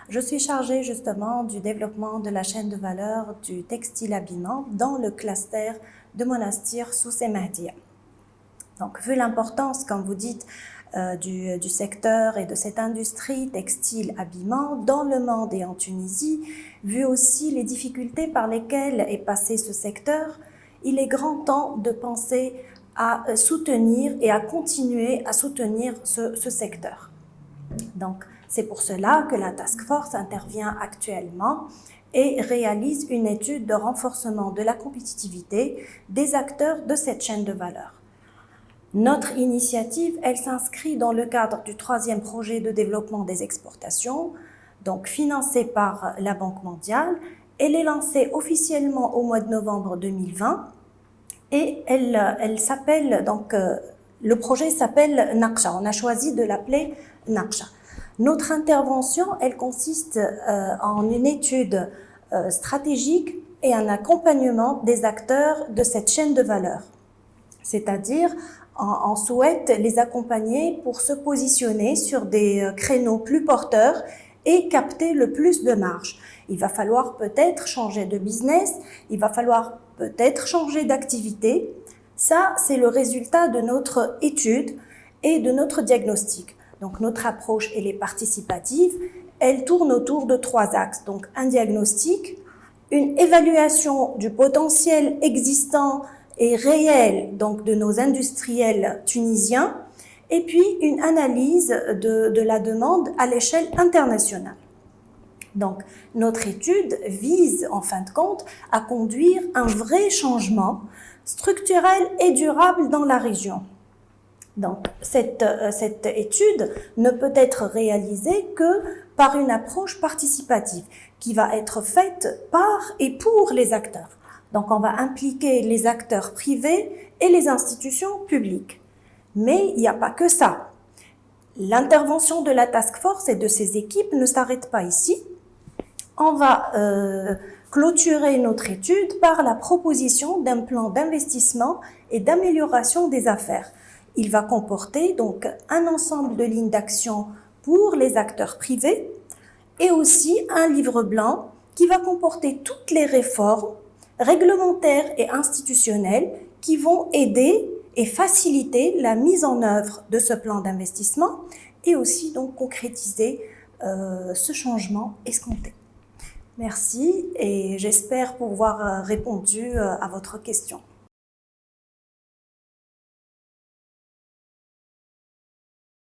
Je suis chargée justement du développement de la chaîne de valeur du textile habillement dans le cluster de Monastir Sousse Mahdia. Donc, vu l'importance, comme vous dites, du secteur et de cette industrie textile habillement dans le monde et en Tunisie, vu aussi les difficultés par lesquelles est passé ce secteur, il est grand temps de penser à soutenir et à continuer à soutenir ce secteur. Donc, c'est pour cela que la Task Force intervient actuellement et réalise une étude de renforcement de la compétitivité des acteurs de cette chaîne de valeur. Notre initiative, elle s'inscrit dans le cadre du 3e projet de développement des exportations, donc financé par la Banque mondiale. Elle est lancée officiellement au mois de novembre 2020 et elle s'appelle, donc le projet s'appelle Naqsha. On a choisi de l'appeler Naqsha. Notre intervention, elle consiste en une étude stratégique et un accompagnement des acteurs de cette chaîne de valeur. C'est-à-dire, on souhaite les accompagner pour se positionner sur des créneaux plus porteurs et capter le plus de marge. Il va falloir peut-être changer de business, il va falloir peut-être changer d'activité. Ça, c'est le résultat de notre étude et de notre diagnostic. Donc, notre approche, elle est participative. Elle tourne autour de 3 axes. Donc, un diagnostic, une évaluation du potentiel existant et réel donc de nos industriels tunisiens, et puis une analyse de la demande à l'échelle internationale. Donc, notre étude vise, en fin de compte, à conduire un vrai changement structurel et durable dans la région. Donc, cette étude ne peut être réalisée que par une approche participative qui va être faite par et pour les acteurs. Donc, on va impliquer les acteurs privés et les institutions publiques. Mais il n'y a pas que ça. L'intervention de la Task Force et de ses équipes ne s'arrête pas ici. On va clôturer notre étude par la proposition d'un plan d'investissement et d'amélioration des affaires. Il va comporter donc un ensemble de lignes d'action pour les acteurs privés et aussi un livre blanc qui va comporter toutes les réformes réglementaires et institutionnelles qui vont aider et faciliter la mise en œuvre de ce plan d'investissement et aussi donc concrétiser ce changement escompté. Merci et j'espère pouvoir répondu à votre question.